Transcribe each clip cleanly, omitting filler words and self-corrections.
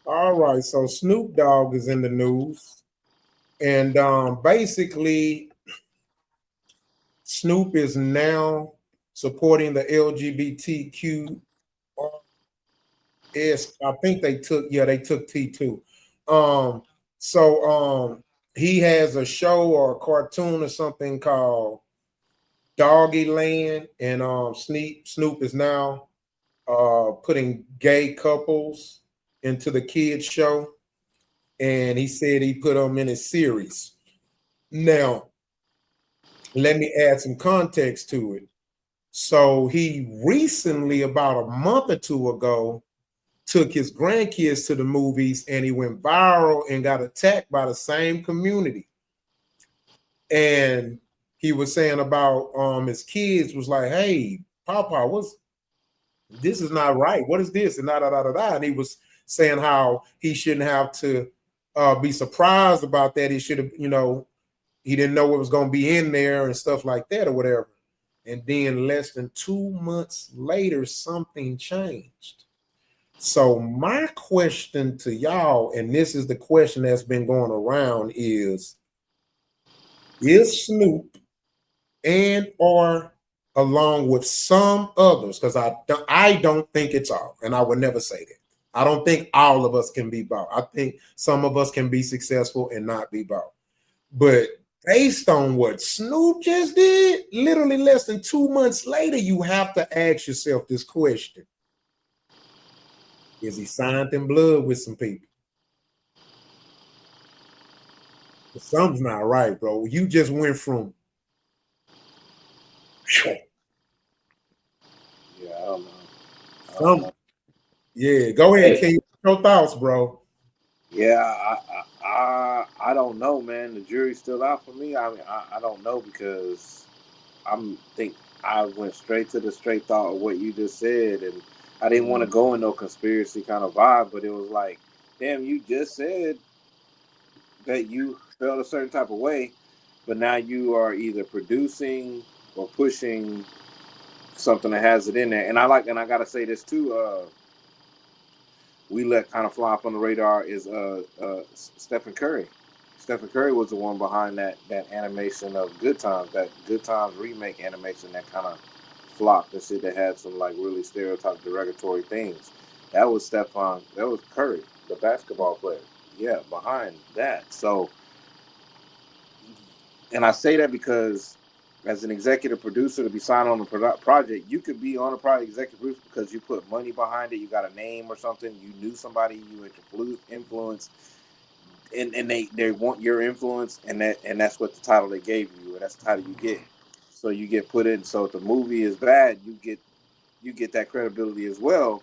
All right, so Snoop Dogg is in the news, and basically, Snoop is now supporting the LGBTQ. I think they took T2. Um, so he has a show or a cartoon or something called Doggyland, and Snoop is now putting gay couples into the kids show, and he said he put them in his series. Now, let me add some context to it. So he recently, about a month or two ago, took his grandkids to the movies, and he went viral and got attacked by the same community. And he was saying about his kids was like, "Hey, Papa, what's this is not right. What is this?" And da da da da da. And he was saying how he shouldn't have to be surprised about that. He should have, he didn't know what was going to be in there and stuff like that or whatever. And then less than 2 months later, something changed. So my question to y'all, and this is the question that's been going around, is Snoop and or along with some others, because I don't think it's all, and I would never say that. I don't think all of us can be bought. I think some of us can be successful and not be bought. But based on what Snoop just did, literally less than 2 months later, you have to ask yourself this question. Is he signed in blood with some people? Something's not right, bro. You just went from Yeah, I don't know. I don't some. know. Yeah, go ahead, Hey, King. Your thoughts, bro. yeah, I don't know, man. The jury's still out for me. I mean, I don't know because I'm think I went straight to the straight thought of what you just said, and I didn't want to go in no conspiracy kind of vibe, but it was like, damn, you just said that you felt a certain type of way, but now you are either producing or pushing something that has it in there. And I gotta say this too. We let kind of fly up on the radar is Stephen Curry. Stephen Curry was the one behind that animation of Good Times, that Good Times remake animation that kind of flopped and shit that had some like really stereotype derogatory things. That was that was Curry, the basketball player. Yeah, behind that. So, and I say that because as an executive producer to be signed on a project, you could be on a project executive producer because you put money behind it, you got a name or something, you knew somebody, you had influence, and they want your influence, and that's what the title they gave you, and that's the title you get. So you get put in. So if the movie is bad, you get that credibility as well.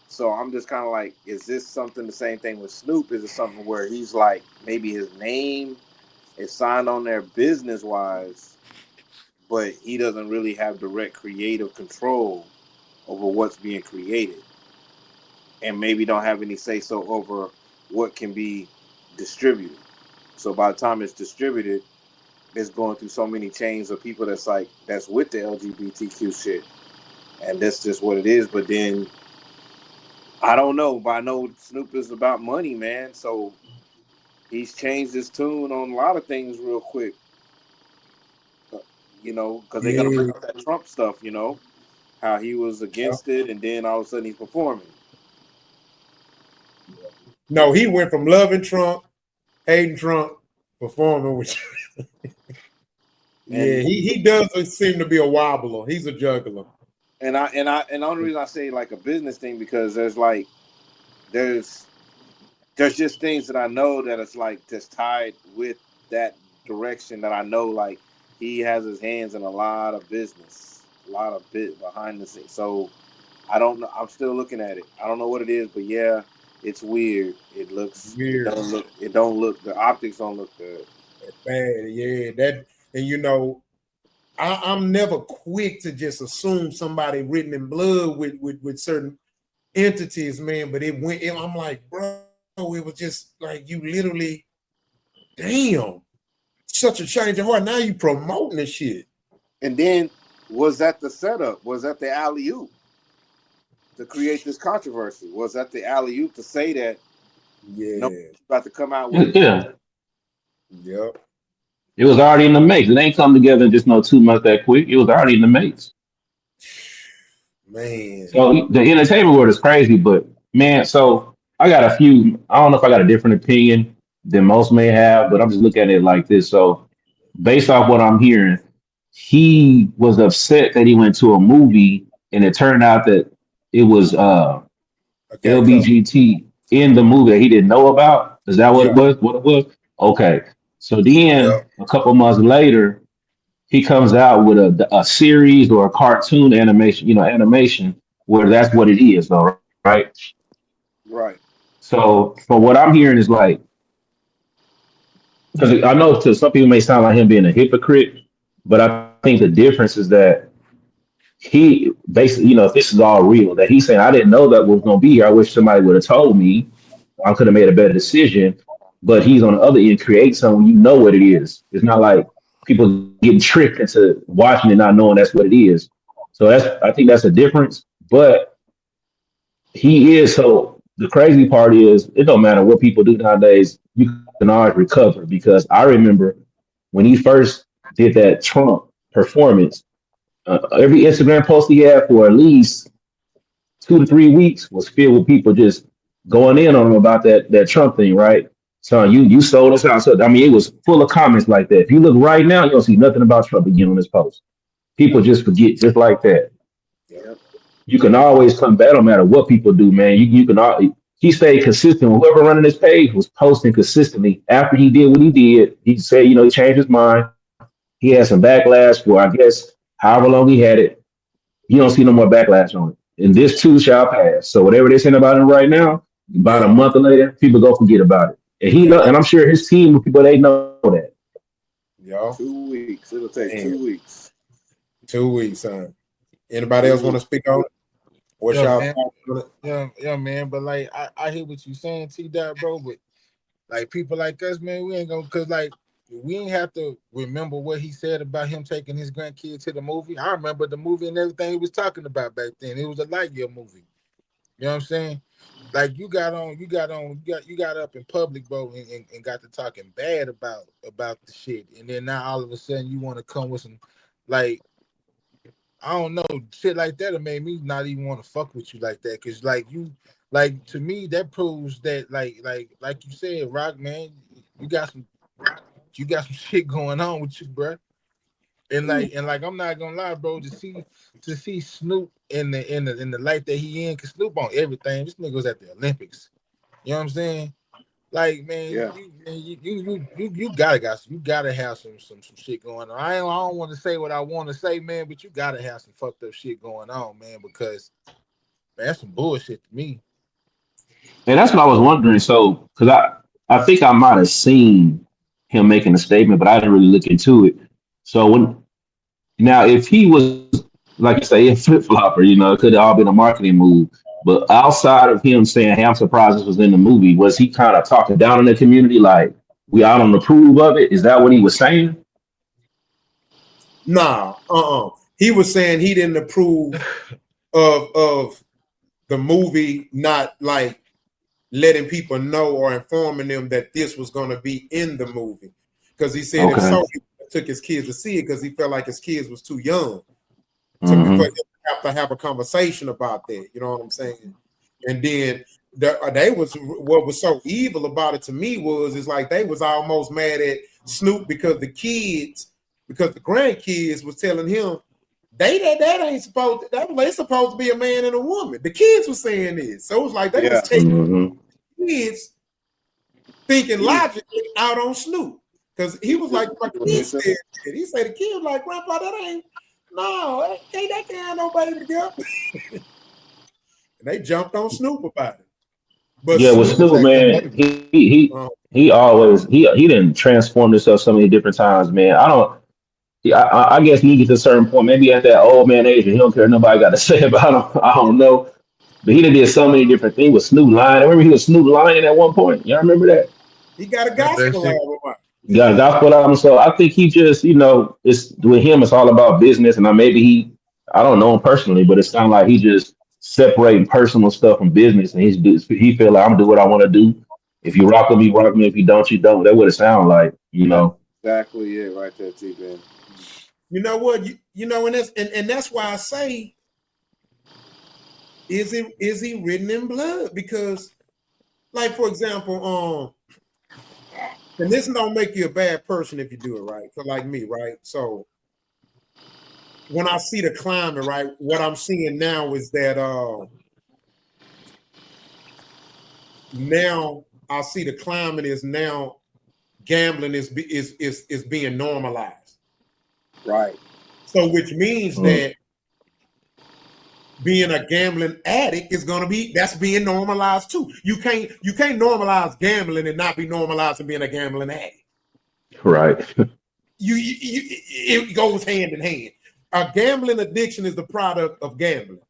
So I'm just kind of like, is this something the same thing with Snoop? Is it something where he's like maybe his name is signed on there business wise, but he doesn't really have direct creative control over what's being created, and maybe don't have any say so over what can be distributed. So by the time it's distributed, it's going through so many chains of people that's like that's with the LGBTQ shit, and that's just what it is. But then I don't know, but I know Snoop is about money, man. So he's changed his tune on a lot of things real quick, uh, because they're gonna bring Yeah. up that Trump stuff, how he was against it, and then all of a sudden he's performing. No, he went from loving Trump, hating Trump, performing with. Yeah, And he doesn't seem to be a wobbler. He's a juggler. and the only reason I say like a business thing because there's there's just things that I know that it's like just tied with that direction that I know like he has his hands in a lot of business, a lot of bit behind the scenes. So I don't know. I'm still looking at it. I don't know what it is, but yeah, it's weird. Weird, It don't look. The optics don't look good. bad. Yeah, that and I'm never quick to just assume somebody written in blood with certain entities, man. But I'm like, bro, it was just like you literally, damn, such a change of heart. Now you promoting this shit. And then was that the setup? Was that the alley oop to create this controversy? Was that the alley oop to say that? No, Yeah. about to come out with. Yeah, Yep. it was already in the making. It ain't come together in just no 2 months that quick. It was already in the makes. Man. So the entertainment world is crazy, but man, so I got a few. I don't know if I got a different opinion than most may have, but I'm just looking at it like this. So based off what I'm hearing, he was upset that he went to a movie and it turned out that it was A gay couple. LBGT in the movie that he didn't know about. Is that what it Yeah. was? What it was? Okay. So then Yep. a couple months later, he comes out with a series or a cartoon animation, animation where that's what it is, though, right? Right. So from what I'm hearing is like, because I know to some people it may sound like him being a hypocrite, but I think the difference is that he basically, if this is all real, that he's saying, I didn't know that was going to be here. I wish somebody would have told me. I could have made a better decision. But he's on the other end, create something, you know what it is. It's not like people getting tricked into watching it, not knowing that's what it is. So I think that's a difference. But he is, so the crazy part is it don't matter what people do nowadays, you can always recover because I remember when he first did that Trump performance, every Instagram post he had for at least 2 to 3 weeks was filled with people just going in on him about that Trump thing, right? So you sold us out. So I mean, it was full of comments like that. If you look right now, you don't see nothing about Trump again on this post. People Yep. just forget just like that. Yep. Yep. You can always come back, no matter what people do, man. You can he stayed consistent. Whoever running this page was posting consistently. After he did what he did, he said, he changed his mind. He had some backlash for, I guess, however long he had it. You don't see no more backlash on it. And this too shall pass. So whatever they're saying about him right now, about a Yeah. month later, people go forget about it. And he know, Yeah. and I'm sure his team of people they know that. Yo. 2 weeks. It'll take two Man. weeks. 2 weeks, son. Anybody else Two want to weeks. speak on it? What's Yeah, y'all man. thoughts on it? Yeah, man. But like, I hear what you saying, T Dot, bro. But like, people like us, man, we ain't gonna, cause like, we ain't have to remember what he said about him taking his grandkids to the movie. I remember the movie and everything he was talking about back then. It was a Lightyear movie. You know what I'm saying? Like, you got up in public, bro, and got to talking bad about the shit, and then now all of a sudden you want to come with some, like, I don't know, shit like that. It made me not even want to fuck with you like that. Cause like to me, that proves that like you said, Rock, man, you got some, you got some shit going on with you, bro. And like I'm not gonna lie, bro. To see Snoop in the light that he in, cause Snoop on everything. This nigga was at the Olympics. You know what I'm saying? Like, man, Yeah. you gotta have some shit going on. I don't want to say what I want to say, man, but you gotta have some fucked up shit going on, man, because man, that's some bullshit to me. And that's what I was wondering. So, because I think I might have seen him making a statement, but I didn't really look into it. So now if he was like you say a flip flopper, it could have all been a marketing move. But outside of him saying, "Hey, I'm surprised this was in the movie," was he kind of talking down on the community, like we all don't approve of it? Is that what he was saying? Nah. He was saying he didn't approve of the movie not like letting people know or informing them that this was going to be in the movie. Because he said if Okay. so, he took his kids to see it because he felt like his kids was too young for him Hmm. to have a conversation about that. You know what I'm saying? And then they was what was so evil about it to me was it's like they was almost mad at Snoop because the grandkids was telling him that ain't supposed that they supposed to be a man and a woman. The kids were saying this, so it was like they was Yeah. taking Hmm. kids thinking He was. logically out on Snoop because he was like my He was kids missing. said it. He said the kid was like Grandpa that ain't no that can't have no baby together. And they jumped on Snoop about it. But Yeah, with Yeah, Snoop, it's Snoop, like them man, babies. he always he didn't transform himself so many different times, man. I don't. Yeah, I guess when you get to a certain point, maybe at that old man age, and he don't care nobody got to say about him. I don't know, but he done did so many different things with Snoop Lion. I remember he was Snoop Lion at one point. Y'all remember that? he got a Remember that gospel shit? album out. Got a gospel album. So I think he just, it's with him. It's all about business, and maybe I don't know him personally, but it sounds like he just separating personal stuff from business, and he feel like I'm do what I want to do, If you rock with me, rock me. If you don't, you don't. That what it sound like, you That's know. exactly it right there, T Ben. You know what? You know, and that's why I say, is he written in blood? Because, like, for example, and this don't make you a bad person if you do it right. So like me, right? So when I see the climate, right, what I'm seeing now is that now I see the climate is now gambling is being normalized. Right. So which means Mm, that being a gambling addict is gonna be that's being normalized too. You can't normalize gambling and not be normalized in being a gambling addict. right, It goes hand in hand. A gambling addiction is the product of gambling.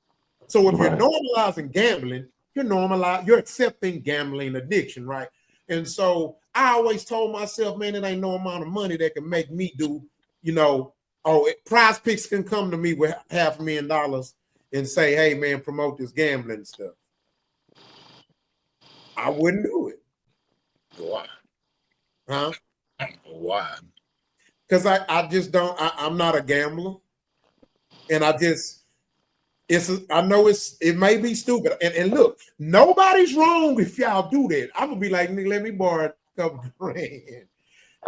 So if you're right. normalizing gambling, you're accepting gambling addiction, right? And so I always told myself, man, it ain't no amount of money that can make me do, you know, prize picks can come to me with $500,000 and say, hey man, promote this gambling stuff. I wouldn't do it. Why? Huh? Why? Because I just don't, I'm not a gambler. And I know it may be stupid. And look, nobody's wrong if y'all do that. I'm gonna be like, nigga, let me borrow a couple grand.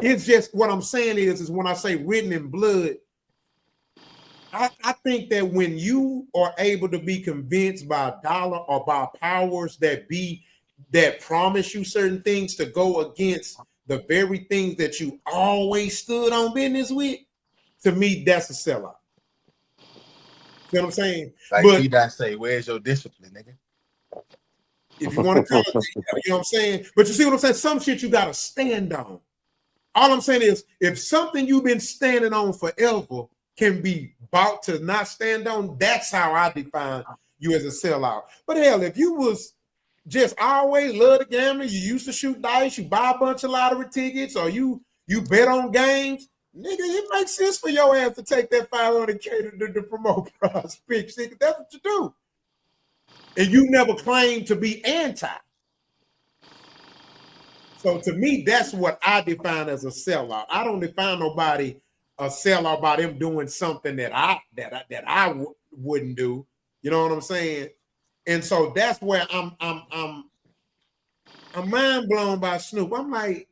It's just what I'm saying is when I say written in blood, I think that when you are able to be convinced by a dollar or by powers that promise you certain things to go against the very things that you always stood on business with, to me, that's a sellout. You know what I'm saying? Like But T Dot say, where's your discipline, nigga? if you want to call it, you know what I'm saying? But you see what I'm saying? Some shit you gotta stand on. All I'm saying is if something you've been standing on forever can be bought to not stand on, that's how I define you as a sellout. But hell, if you was just always love the gambling, you used to shoot dice, you buy a bunch of lottery tickets, or you bet on games, nigga, it makes sense for your ass to take that 500K to promote prize picks. Nigga, that's what you do. And you never claim to be anti. So to me, that's what I define as a sellout. I don't define nobody a sellout by them doing something that I wouldn't do. You know what I'm saying? And so that's where I'm mind blown by Snoop. I'm like,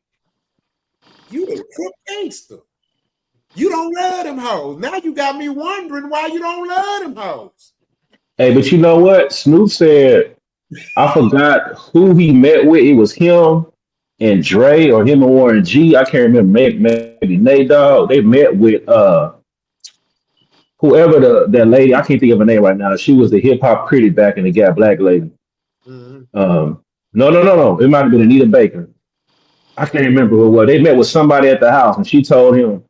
you the crook gangster. You don't love them hoes. Now you got me wondering why you don't love them hoes. Hey, but you know what? Snoop said I forgot who he met with. It was him and Dre or him and Warren G. I can't remember. Maybe Nate Dogg. They met with whoever that lady. I can't think of her name right now. She was the hip hop critic back in the Gap, black lady. Mm-hmm. No. It might have been Anita Baker. I can't remember who it was. They met with somebody at the house, and she told him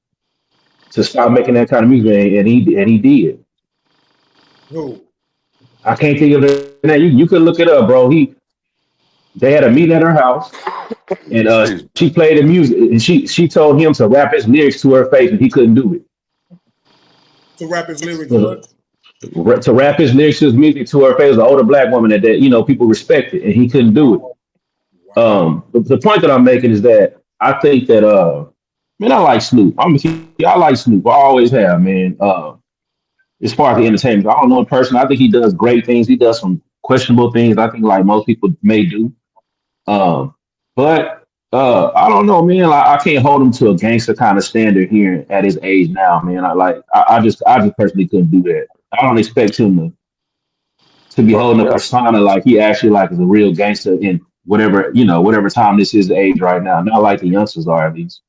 to stop making that kind of music, and he did. Who? I can't think of the name. You could look it up, bro. They had a meeting at her house, and Excuse me. she played the music, and she told him to rap his lyrics to her face, and he couldn't do it. To rap his lyrics, what? To, to rap his lyrics to his music to her face, was an older black woman that people respected, and he couldn't do it. Wow. The point that I'm making is that I think that man, I like Snoop. I like Snoop. I always have, man. As far as the entertainment, I don't know in person. I think he does great things. He does some questionable things. I think like most people may do. Um, but I don't know, man. Like, I can't hold him to a gangster kind of standard here at his age now, man. I just personally couldn't do that. I don't expect him to be Well, holding a yeah. persona like he actually like is a real gangster in whatever time this is age right now. Not like the youngsters are at least.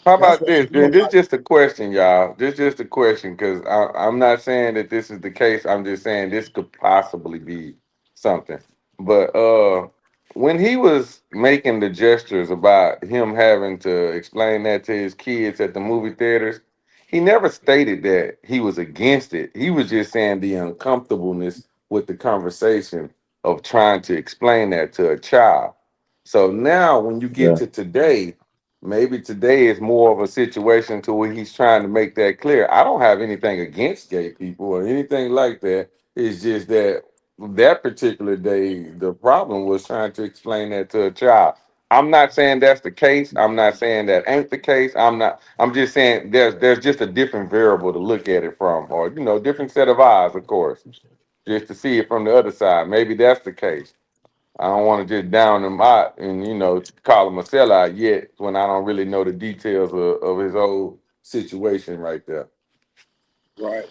How That's about what this? Then this is just a question, y'all. This is just a question because I'm not saying that this is the case. I'm just saying this could possibly be something. But when he was making the gestures about him having to explain that to his kids at the movie theaters, he never stated that he was against it. He was just saying the uncomfortableness with the conversation of trying to explain that to a child. So now when you get Yeah. to today, maybe today is more of a situation to where he's trying to make that clear. I don't have anything against gay people or anything like that. It's just that that particular day, the problem was trying to explain that to a child. I'm not saying that's the case. I'm not saying that ain't the case. I'm not. I'm just saying there's just a different variable to look at it from, or different set of eyes, of course, just to see it from the other side. Maybe that's the case. I don't want to just down him out and call him a sellout yet when I don't really know the details of his whole situation right there. Right.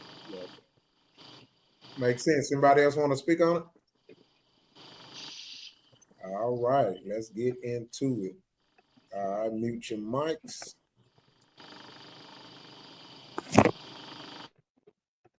Makes sense. Anybody else want to speak on it? All right, let's get into it. Mute your mics.